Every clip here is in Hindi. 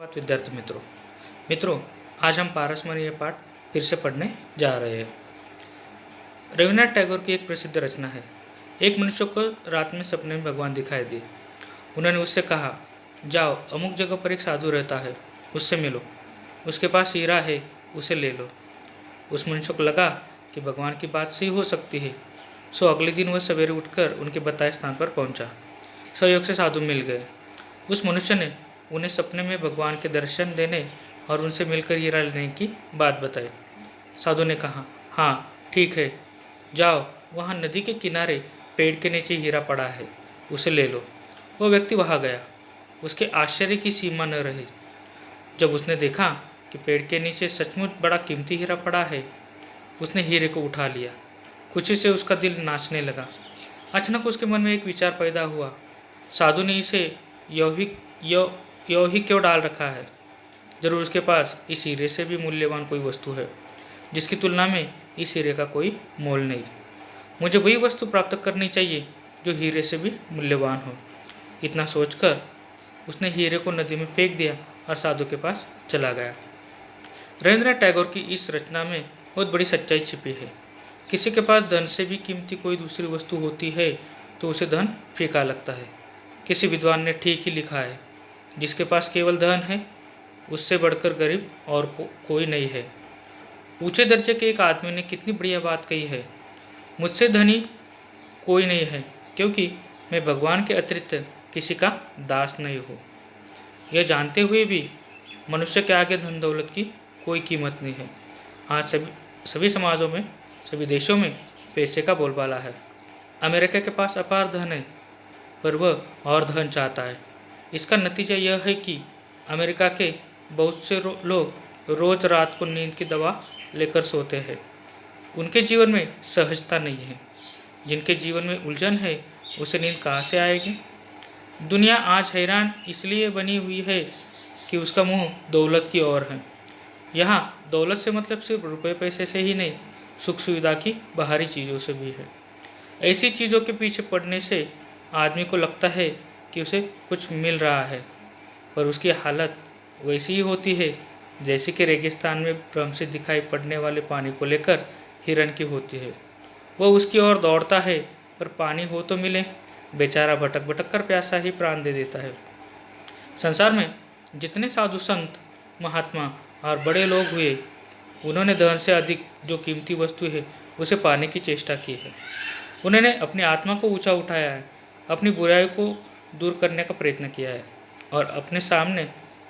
बात विद्यार्थी मित्रों, आज हम पारसमणि ये पाठ फिर से पढ़ने जा रहे हैं। रविन्द्रनाथ टैगोर की एक प्रसिद्ध रचना है। एक मनुष्य को रात में सपने में भगवान दिखाई दिए। उन्होंने उससे कहा, जाओ अमुक जगह पर एक साधु रहता है, उससे मिलो, उसके पास हीरा है, उसे ले लो। उस मनुष्य को लगा कि भगवान की बात सही हो सकती है, सो अगले दिन वह सवेरे उठकर उनके बताए स्थान पर पहुंचा। सहयोग से साधु मिल गए। उस मनुष्य ने उन्हें सपने में भगवान के दर्शन देने और उनसे मिलकर हीरा लेने की बात बताई। साधु ने कहा, हाँ ठीक है, जाओ, वहाँ नदी के किनारे पेड़ के नीचे हीरा पड़ा है, उसे ले लो। वह व्यक्ति वहाँ गया। उसके आश्चर्य की सीमा न रही जब उसने देखा कि पेड़ के नीचे सचमुच बड़ा कीमती हीरा पड़ा है। उसने हीरे को उठा लिया। खुशी से उसका दिल नाचने लगा। अचानक उसके मन में एक विचार पैदा हुआ, साधु ने इसे यो ही क्यों डाल रखा है? जरूर उसके पास इस हीरे से भी मूल्यवान कोई वस्तु है, जिसकी तुलना में इस हीरे का कोई मोल नहीं। मुझे वही वस्तु प्राप्त करनी चाहिए जो हीरे से भी मूल्यवान हो। इतना सोचकर उसने हीरे को नदी में फेंक दिया और साधु के पास चला गया। रविन्द्रनाथ टैगोर की इस रचना में बहुत बड़ी सच्चाई छिपी है। किसी के पास धन से भी कीमती कोई दूसरी वस्तु होती है तो उसे धन फीका लगता है। किसी विद्वान ने ठीक ही लिखा है, जिसके पास केवल धन है, उससे बढ़कर गरीब और कोई नहीं है। ऊंचे दर्जे के एक आदमी ने कितनी बढ़िया बात कही है, मुझसे धनी कोई नहीं है, क्योंकि मैं भगवान के अतिरिक्त किसी का दास नहीं हूँ। यह जानते हुए भी मनुष्य के आगे धन दौलत की कोई कीमत नहीं है। आज सभी समाजों में, सभी देशों में पैसे का बोलबाला है। अमेरिका के पास अपार धन है, पर वह और धन चाहता है। इसका नतीजा यह है कि अमेरिका के बहुत से लोग रोज रात को नींद की दवा लेकर सोते हैं। उनके जीवन में सहजता नहीं है। जिनके जीवन में उलझन है, उसे नींद कहाँ से आएगी? दुनिया आज हैरान इसलिए बनी हुई है कि उसका मुंह दौलत की ओर है। यहाँ दौलत से मतलब सिर्फ रुपए पैसे से ही नहीं, सुख सुविधा की बाहरी चीज़ों से भी है। ऐसी चीज़ों के पीछे पड़ने से आदमी को लगता है कि उसे कुछ मिल रहा है, पर उसकी हालत वैसी ही होती है जैसे कि रेगिस्तान में भ्रम से दिखाई पड़ने वाले पानी को लेकर हिरन की होती है। वह उसकी ओर दौड़ता है, पर पानी हो तो मिले, बेचारा भटक भटक कर प्यासा ही प्राण दे देता है। संसार में जितने साधु संत, महात्मा और बड़े लोग हुए, उन्होंने धन से अधिक जो कीमती वस्तु है उसे पाने की चेष्टा की है। उन्होंने अपनी आत्मा को ऊंचा उठाया है, अपनी बुराई को दूर करने का प्रयत्न किया है और अपने सामने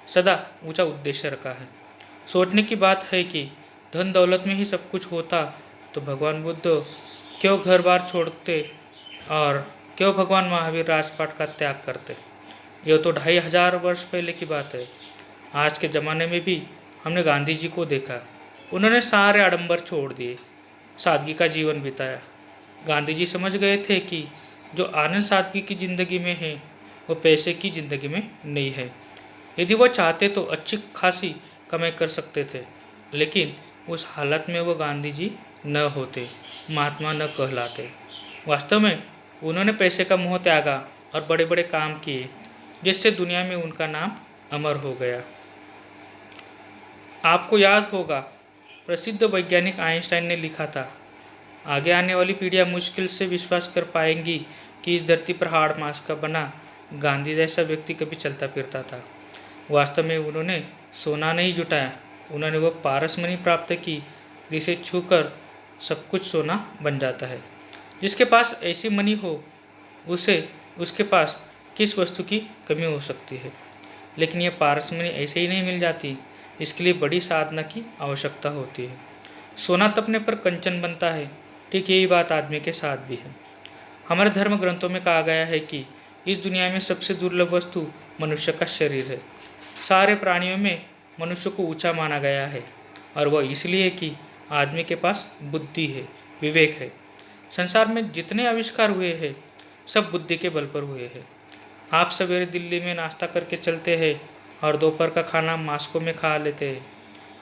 सदा ऊंचा उद्देश्य रखा है। सोचने की बात है कि धन दौलत में ही सब कुछ होता तो भगवान बुद्ध क्यों घर बार छोड़ते और क्यों भगवान महावीर राजपाट का त्याग करते। यह तो 2500 वर्ष पहले की बात है। आज के ज़माने में भी हमने गांधी जी को देखा। उन्होंने सारे आडंबर छोड़ दिए, सादगी का जीवन बिताया। गांधी जी समझ गए थे कि जो आनंद सादगी की ज़िंदगी में है, वो पैसे की ज़िंदगी में नहीं है। यदि वो चाहते तो अच्छी खासी कमाई कर सकते थे, लेकिन उस हालत में वो गांधी जी न होते, महात्मा न कहलाते। वास्तव में उन्होंने पैसे का मोह त्यागा और बड़े बड़े काम किए, जिससे दुनिया में उनका नाम अमर हो गया। आपको याद होगा, प्रसिद्ध वैज्ञानिक आइंस्टाइन ने लिखा था, आगे आने वाली पीढ़ियां मुश्किल से विश्वास कर पाएंगी कि इस धरती पर हाड़ मांस का बना गांधी जैसा व्यक्ति कभी चलता फिरता था। वास्तव में उन्होंने सोना नहीं जुटाया, उन्होंने वो पारसमणि प्राप्त की जिसे छूकर सब कुछ सोना बन जाता है। जिसके पास ऐसी मणि हो, उसके पास किस वस्तु की कमी हो सकती है। लेकिन यह पारसमणि ऐसे ही नहीं मिल जाती, इसके लिए बड़ी साधना की आवश्यकता होती है। सोना तपने पर कंचन बनता है, ठीक यही बात आदमी के साथ भी है। हमारे धर्म ग्रंथों में कहा गया है कि इस दुनिया में सबसे दुर्लभ वस्तु मनुष्य का शरीर है। सारे प्राणियों में मनुष्य को ऊंचा माना गया है, और वह इसलिए कि आदमी के पास बुद्धि है, विवेक है। संसार में जितने आविष्कार हुए हैं, सब बुद्धि के बल पर हुए हैं। आप सवेरे दिल्ली में नाश्ता करके चलते हैं और दोपहर का खाना मास्को में खा लेते हैं।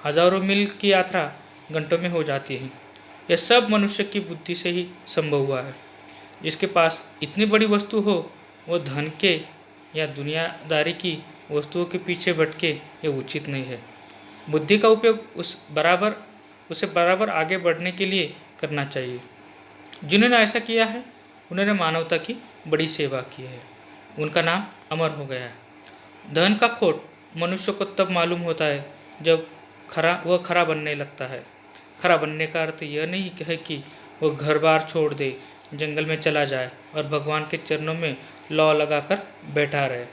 हजारों मील की यात्रा घंटों में हो जाती है। यह सब मनुष्य की बुद्धि से ही संभव हुआ है। जिसके पास इतनी बड़ी वस्तु हो, वो धन के या दुनियादारी की वस्तुओं के पीछे भटके ये उचित नहीं है। बुद्धि का उपयोग उसे बराबर आगे बढ़ने के लिए करना चाहिए। जिन्होंने ऐसा किया है उन्होंने मानवता की बड़ी सेवा की है, उनका नाम अमर हो गया है। धन का खोट मनुष्य को तब मालूम होता है जब खरा बनने लगता है। खरा बनने का अर्थ यह नहीं है कि वह घर बार छोड़ दे, जंगल में चला जाए और भगवान के चरणों में लौ लगाकर बैठा रहे।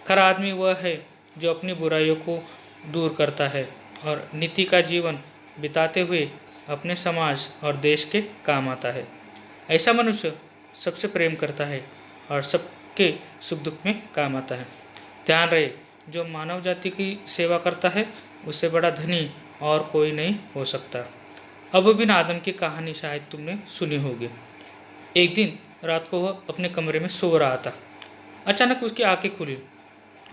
खरा आदमी वह है जो अपनी बुराइयों को दूर करता है और नीति का जीवन बिताते हुए अपने समाज और देश के काम आता है। ऐसा मनुष्य सबसे प्रेम करता है और सबके सुख दुख में काम आता है। ध्यान रहे, जो मानव जाति की सेवा करता है उससे बड़ा धनी और कोई नहीं हो सकता। अबू बिन आदम की कहानी शायद तुमने सुनी होगी। एक दिन रात को वह अपने कमरे में सो रहा था। अचानक उसकी आंखें खुली।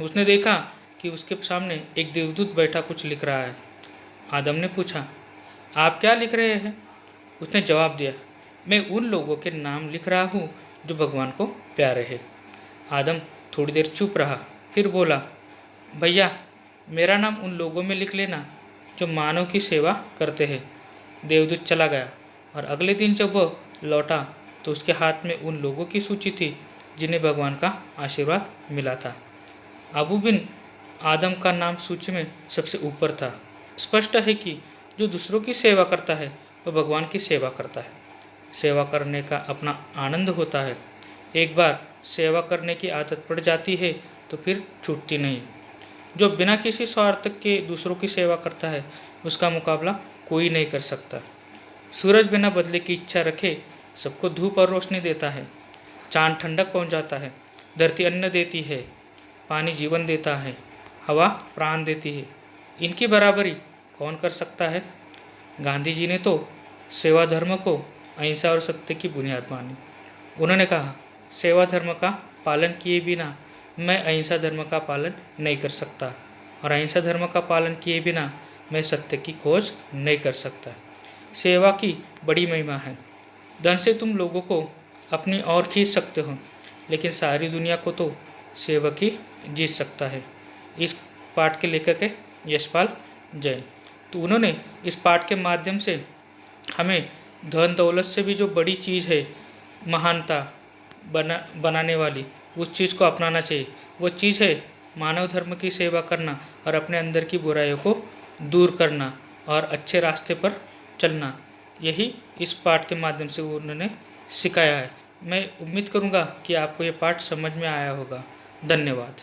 उसने देखा कि उसके सामने एक देवदूत बैठा कुछ लिख रहा है। आदम ने पूछा, आप क्या लिख रहे हैं? उसने जवाब दिया, मैं उन लोगों के नाम लिख रहा हूँ जो भगवान को प्यारे हैं। आदम थोड़ी देर चुप रहा, फिर बोला, भैया मेरा नाम उन लोगों में लिख लेना जो मानव की सेवा करते हैं। देवदूत चला गया और अगले दिन जब वह लौटा तो उसके हाथ में उन लोगों की सूची थी जिन्हें भगवान का आशीर्वाद मिला था। अबू बिन आदम का नाम सूची में सबसे ऊपर था। स्पष्ट है कि जो दूसरों की सेवा करता है वह भगवान की सेवा करता है। सेवा करने का अपना आनंद होता है। एक बार सेवा करने की आदत पड़ जाती है तो फिर छूटती नहीं। जो बिना किसी स्वार्थ के दूसरों की सेवा करता है उसका मुकाबला कोई नहीं कर सकता। सूरज बिना बदले की इच्छा रखे सबको धूप और रोशनी देता है। चांद ठंडक पहुंचाता है। धरती अन्न देती है। पानी जीवन देता है। हवा प्राण देती है। इनकी बराबरी कौन कर सकता है? गांधी जी ने तो सेवा धर्म को अहिंसा और सत्य की बुनियाद मानी। उन्होंने कहा, सेवा धर्म का पालन किए बिना मैं अहिंसा धर्म का पालन नहीं कर सकता और अहिंसा धर्म का पालन किए बिना मैं सत्य की खोज नहीं कर सकता। सेवा की बड़ी महिमा है। धन से तुम लोगों को अपनी ओर खींच सकते हो, लेकिन सारी दुनिया को तो सेवक ही जीत सकता है। इस पाठ के लेखक है यशपाल जैन। तो उन्होंने इस पाठ के माध्यम से हमें धन दौलत से भी जो बड़ी चीज़ है, महानता बनाने वाली, उस चीज़ को अपनाना चाहिए। वो चीज़ है मानव धर्म की सेवा करना और अपने अंदर की बुराइयों को दूर करना और अच्छे रास्ते पर चलना। यही इस पाठ के माध्यम से उन्होंने सिखाया है। मैं उम्मीद करूँगा कि आपको ये पाठ समझ में आया होगा। धन्यवाद।